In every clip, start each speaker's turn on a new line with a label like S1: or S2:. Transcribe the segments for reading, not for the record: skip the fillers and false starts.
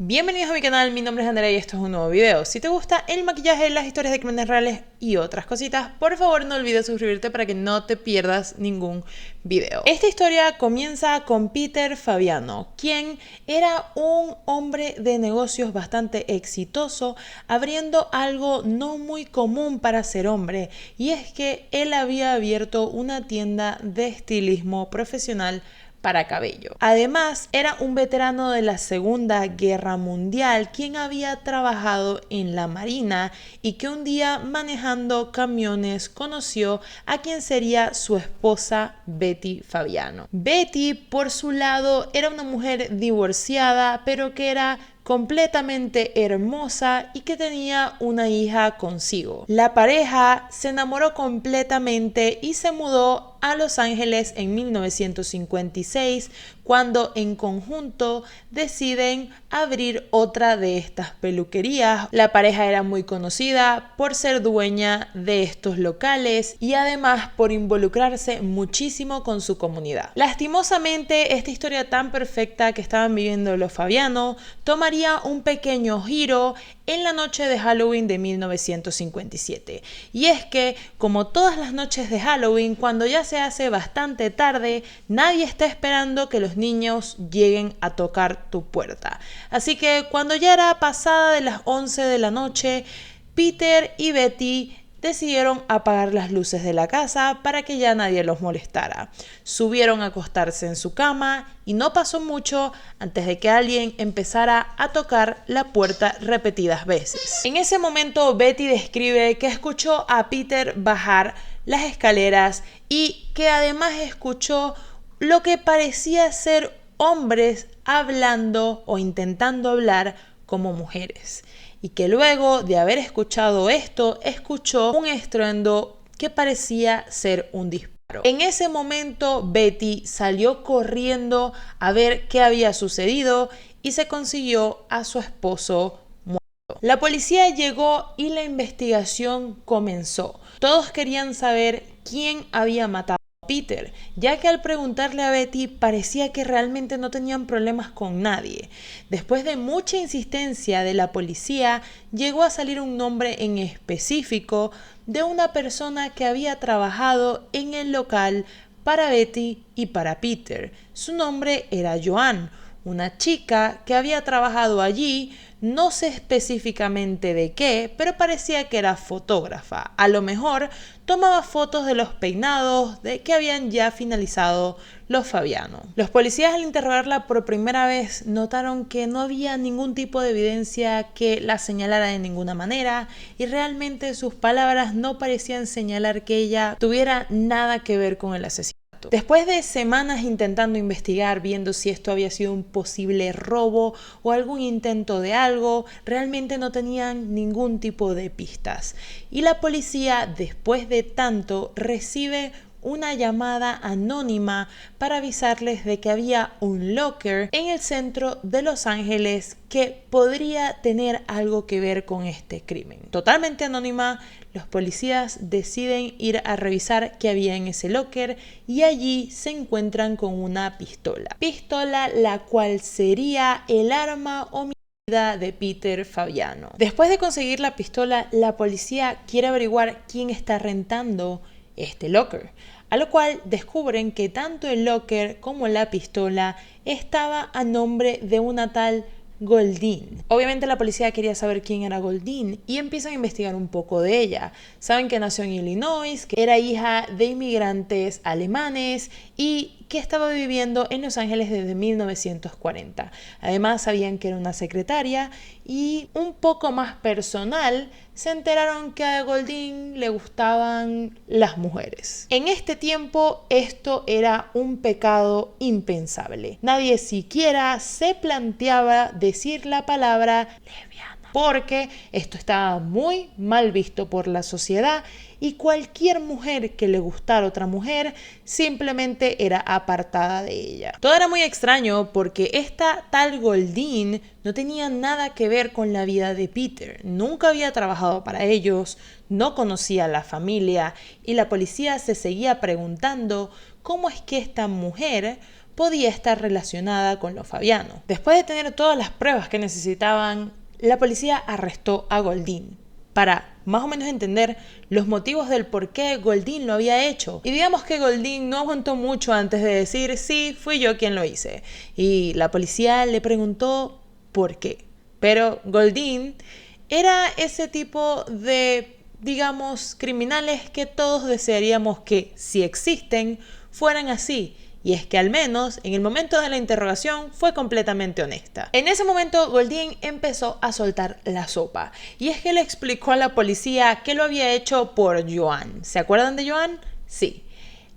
S1: Bienvenidos a mi canal, mi nombre es Andrea y esto es un nuevo video. Si te gusta el maquillaje, las historias de crímenes reales y otras cositas, por favor no olvides suscribirte para que no te pierdas ningún video. Esta historia comienza con Peter Fabiano, quien era un hombre de negocios bastante exitoso, abriendo algo no muy común para ser hombre, y es que él había abierto una tienda de estilismo profesional para cabello. Además, era un veterano de la Segunda Guerra Mundial quien había trabajado en la Marina y que un día manejando camiones conoció a quien sería su esposa Betty Fabiano. Betty, por su lado, era una mujer divorciada, pero que era completamente hermosa y que tenía una hija consigo. La pareja se enamoró completamente y se mudó a Los Ángeles en 1956, cuando en conjunto deciden abrir otra de estas peluquerías. La pareja era muy conocida por ser dueña de estos locales y además por involucrarse muchísimo con su comunidad. Lastimosamente, esta historia tan perfecta que estaban viviendo los Fabiano tomaría un pequeño giro en la noche de Halloween de 1957. Y es que, como todas las noches de Halloween, cuando ya se hace bastante tarde, nadie está esperando que los niños lleguen a tocar tu puerta. Así que cuando ya era pasada de las 11 de la noche, Peter y Betty decidieron apagar las luces de la casa para que ya nadie los molestara. Subieron a acostarse en su cama y no pasó mucho antes de que alguien empezara a tocar la puerta repetidas veces. En ese momento, Betty describe que escuchó a Peter bajar las escaleras y que además escuchó lo que parecía ser hombres hablando o intentando hablar como mujeres, y que luego de haber escuchado esto, escuchó un estruendo que parecía ser un disparo. En ese momento, Betty salió corriendo a ver qué había sucedido y se consiguió a su esposo muerto. La policía llegó y la investigación comenzó. Todos querían saber quién había matado a Peter, ya que al preguntarle a Betty parecía que realmente no tenían problemas con nadie. Después de mucha insistencia de la policía, llegó a salir un nombre en específico de una persona que había trabajado en el local para Betty y para Peter. Su nombre era Joan, una chica que había trabajado allí, no sé específicamente de qué, pero parecía que era fotógrafa. A lo mejor tomaba fotos de los peinados de que habían ya finalizado los Fabiano. Los policías, al interrogarla por primera vez, notaron que no había ningún tipo de evidencia que la señalara de ninguna manera, y realmente sus palabras no parecían señalar que ella tuviera nada que ver con el asesinato. Después de semanas intentando investigar, viendo si esto había sido un posible robo o algún intento de algo, realmente no tenían ningún tipo de pistas. Y la policía, después de tanto, recibe una llamada anónima para avisarles de que había un locker en el centro de Los Ángeles que podría tener algo que ver con este crimen. Totalmente anónima, los policías deciden ir a revisar qué había en ese locker y allí se encuentran con una pistola. Pistola la cual sería el arma homicida de Peter Fabiano. Después de conseguir la pistola, la policía quiere averiguar quién está rentando este locker, a lo cual descubren que tanto el locker como la pistola estaba a nombre de una tal Goldine. Obviamente la policía quería saber quién era Goldine y empiezan a investigar un poco de ella. Saben que nació en Illinois, que era hija de inmigrantes alemanes y que estaba viviendo en Los Ángeles desde 1940. Además sabían que era una secretaria y, un poco más personal, se enteraron que a Goldine le gustaban las mujeres. En este tiempo esto era un pecado impensable. Nadie siquiera se planteaba decir la palabra lesbiana, porque esto estaba muy mal visto por la sociedad y cualquier mujer que le gustara a otra mujer simplemente era apartada de ella. Todo era muy extraño porque esta tal Goldine no tenía nada que ver con la vida de Peter. Nunca había trabajado para ellos, no conocía a la familia y la policía se seguía preguntando cómo es que esta mujer podía estar relacionada con los Fabiano. Después de tener todas las pruebas que necesitaban, la policía arrestó a Goldín para más o menos entender los motivos del por qué Goldín lo había hecho. Y digamos que Goldín no aguantó mucho antes de decir, sí, fui yo quien lo hice. Y la policía le preguntó por qué. Pero Goldín era ese tipo de, digamos, criminales que todos desearíamos que, si existen, fueran así. Y es que al menos en el momento de la interrogación fue completamente honesta. En ese momento Goldín empezó a soltar la sopa. Y es que le explicó a la policía que lo había hecho por Joan. ¿Se acuerdan de Joan? Sí.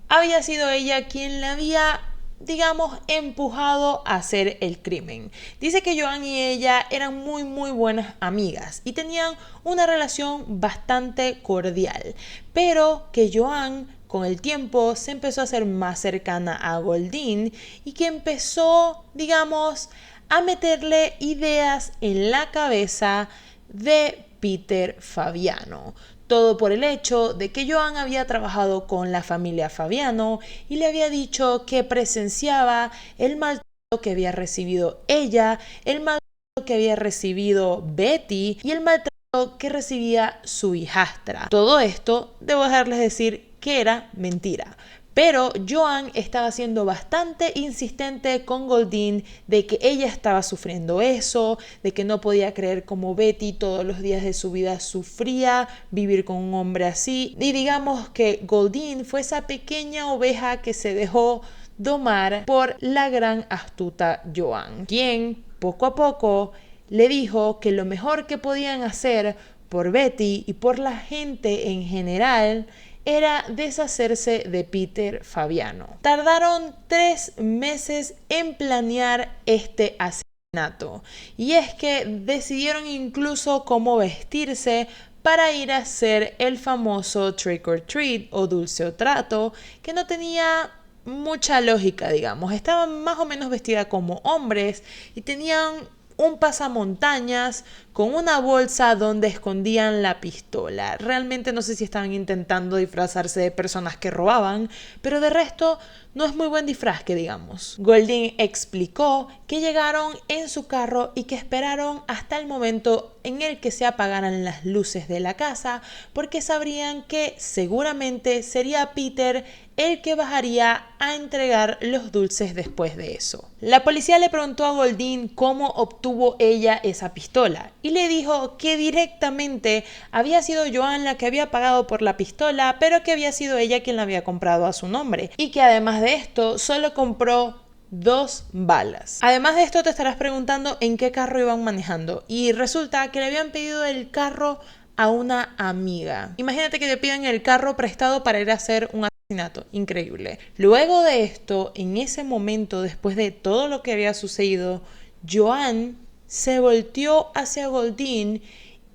S1: Había sido ella quien le había, digamos, empujado a hacer el crimen. Dice que Joan y ella eran muy buenas amigas y tenían una relación bastante cordial. Pero que Joan con el tiempo se empezó a hacer más cercana a Goldín y que empezó, digamos, a meterle ideas en la cabeza de Peter Fabiano. Todo por el hecho de que Joan había trabajado con la familia Fabiano y le había dicho que presenciaba el maltrato que había recibido ella, el maltrato que había recibido Betty y el maltrato que recibía su hijastra. Todo esto, debo dejarles decir que era mentira. Pero Joan estaba siendo bastante insistente con Goldín de que ella estaba sufriendo eso, de que no podía creer cómo Betty todos los días de su vida sufría vivir con un hombre así. Y digamos que Goldín fue esa pequeña oveja que se dejó domar por la gran astuta Joan, quien poco a poco le dijo que lo mejor que podían hacer por Betty y por la gente en general era deshacerse de Peter Fabiano. Tardaron 3 meses en planear este asesinato y es que decidieron incluso cómo vestirse para ir a hacer el famoso trick or treat o dulce o trato, que no tenía mucha lógica, digamos. Estaban más o menos vestidas como hombres y tenían un pasamontañas con una bolsa donde escondían la pistola. Realmente no sé si estaban intentando disfrazarse de personas que robaban, pero de resto no es muy buen disfraz que digamos. Goldín explicó que llegaron en su carro y que esperaron hasta el momento en el que se apagaran las luces de la casa porque sabrían que seguramente sería Peter el que bajaría a entregar los dulces después de eso. La policía le preguntó a Goldín cómo obtuvo ella esa pistola y le dijo que directamente había sido Joan la que había pagado por la pistola, pero que había sido ella quien la había comprado a su nombre y que además de esto solo compró 2 balas. Además de esto te estarás preguntando en qué carro iban manejando y resulta que le habían pedido el carro a una amiga. Imagínate que te piden el carro prestado para ir a hacer un asesinato. Increíble. Luego de esto, en ese momento, después de todo lo que había sucedido, Joan se volteó hacia Goldín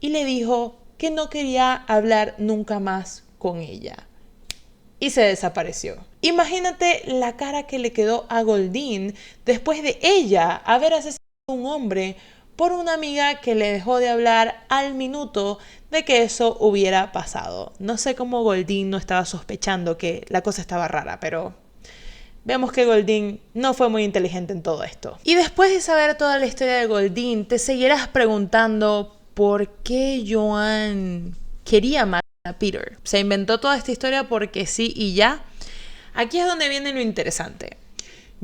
S1: y le dijo que no quería hablar nunca más con ella. Y se desapareció. Imagínate la cara que le quedó a Goldín después de ella haber asesinado a un hombre por una amiga que le dejó de hablar al minuto de que eso hubiera pasado. No sé cómo Goldín no estaba sospechando que la cosa estaba rara, pero vemos que Goldín no fue muy inteligente en todo esto. Y después de saber toda la historia de Goldín, te seguirás preguntando por qué Joan quería matar a Peter. ¿Se inventó toda esta historia porque sí y ya? Aquí es donde viene lo interesante.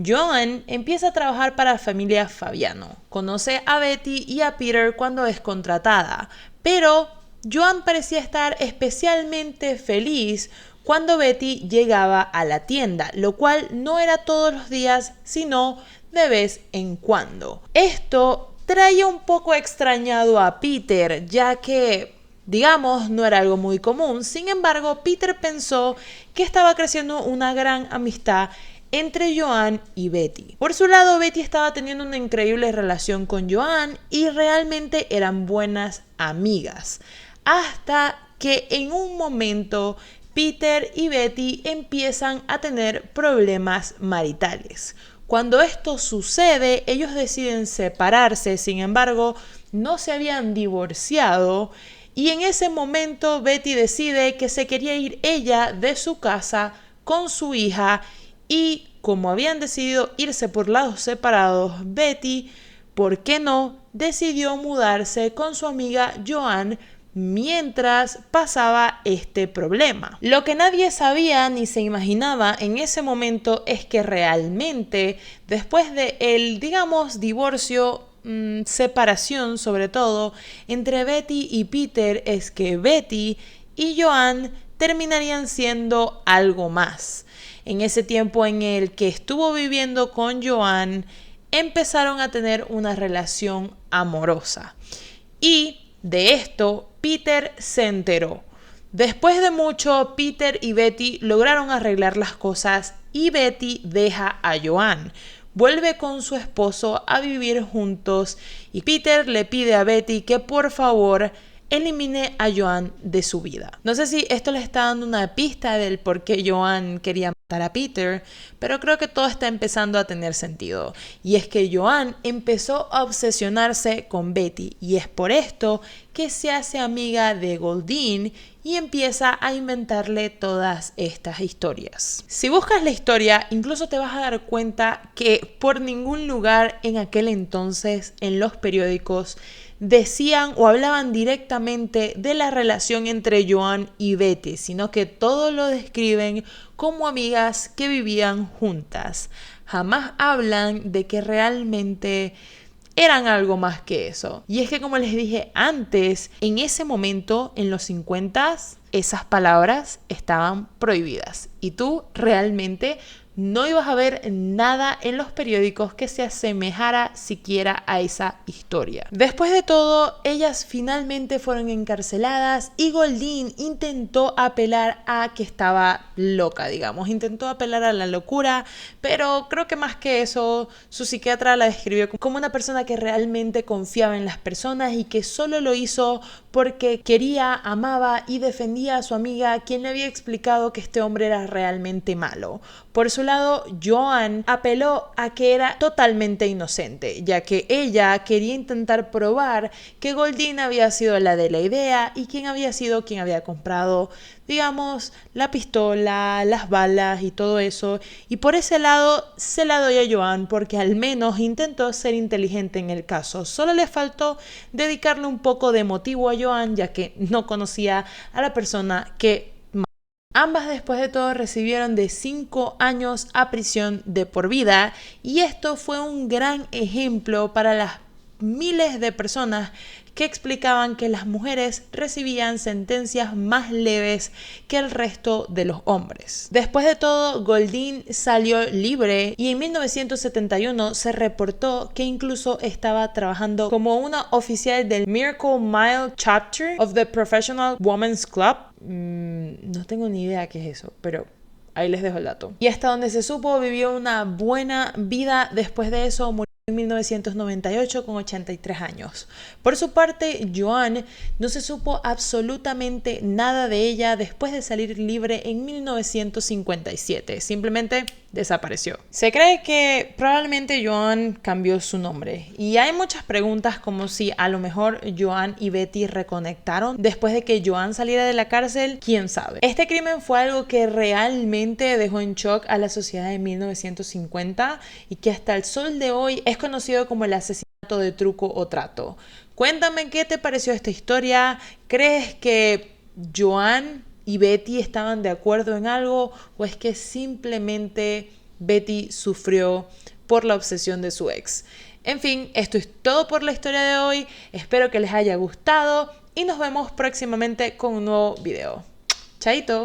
S1: Joan empieza a trabajar para la familia Fabiano. Conoce a Betty y a Peter cuando es contratada, pero Joan parecía estar especialmente feliz cuando Betty llegaba a la tienda, lo cual no era todos los días, sino de vez en cuando. Esto traía un poco extrañado a Peter, ya que, digamos, no era algo muy común. Sin embargo, Peter pensó que estaba creciendo una gran amistad entre Joan y Betty. Por su lado, Betty estaba teniendo una increíble relación con Joan y realmente eran buenas amigas. Hasta que en un momento Peter y Betty empiezan a tener problemas maritales. Cuando esto sucede, ellos deciden separarse, sin embargo, no se habían divorciado y en ese momento Betty decide que se quería ir ella de su casa con su hija Y como habían decidido irse por lados separados, Betty, ¿por qué no?, decidió mudarse con su amiga Joan mientras pasaba este problema. Lo que nadie sabía ni se imaginaba en ese momento es que realmente, después de el, digamos, divorcio, separación sobre todo, entre Betty y Peter, es que Betty y Joan terminarían siendo algo más. En ese tiempo en el que estuvo viviendo con Joan, empezaron a tener una relación amorosa. Y de esto, Peter se enteró. Después de mucho, Peter y Betty lograron arreglar las cosas y Betty deja a Joan. Vuelve con su esposo a vivir juntos y Peter le pide a Betty que por favor elimine a Joan de su vida. No sé si esto le está dando una pista del por qué Joan quería matar a Peter, pero creo que todo está empezando a tener sentido. Y es que Joan empezó a obsesionarse con Betty y es por esto que se hace amiga de Goldine y empieza a inventarle todas estas historias. Si buscas la historia, incluso te vas a dar cuenta que por ningún lugar en aquel entonces en los periódicos decían o hablaban directamente de la relación entre Joan y Betty, sino que todo lo describen como amigas que vivían juntas. Jamás hablan de que realmente eran algo más que eso. Y es que, como les dije antes, en ese momento, en los 50s, esas palabras estaban prohibidas. Y tú realmente no ibas a ver nada en los periódicos que se asemejara siquiera a esa historia. Después de todo, ellas finalmente fueron encarceladas y Goldine intentó apelar a que estaba loca, digamos. Intentó apelar a la locura, pero creo que más que eso, su psiquiatra la describió como una persona que realmente confiaba en las personas y que solo lo hizo porque quería, amaba y defendía a su amiga, quien le había explicado que este hombre era realmente malo. Por su lado, Joan apeló a que era totalmente inocente, ya que ella quería intentar probar que Goldine había sido la de la idea y quien había comprado, digamos, la pistola, las balas y todo eso. Y por ese lado se la doy a Joan porque al menos intentó ser inteligente en el caso. Solo le faltó dedicarle un poco de motivo a Joan, ya que no conocía a la persona que ambas después de todo recibieron de 5 años a prisión de por vida y esto fue un gran ejemplo para las miles de personas que explicaban que las mujeres recibían sentencias más leves que el resto de los hombres. Después de todo, Goldine salió libre y en 1971 se reportó que incluso estaba trabajando como una oficial del Miracle Mile Chapter of the Professional Women's Club. No tengo ni idea qué es eso, pero ahí les dejo el dato. Y hasta donde se supo, vivió una buena vida. Después de eso, murió en 1998 con 83 años. Por su parte, Joan no se supo absolutamente nada de ella después de salir libre en 1957. Simplemente desapareció. Se cree que probablemente Joan cambió su nombre y hay muchas preguntas como si a lo mejor Joan y Betty reconectaron después de que Joan saliera de la cárcel. ¿Quién sabe? Este crimen fue algo que realmente dejó en shock a la sociedad de 1950 y que hasta el sol de hoy es conocido como el asesinato de truco o trato. Cuéntame qué te pareció esta historia. ¿Crees que Joan y Betty estaban de acuerdo en algo o es que simplemente Betty sufrió por la obsesión de su ex? En fin, esto es todo por la historia de hoy. Espero que les haya gustado y nos vemos próximamente con un nuevo video. Chaito.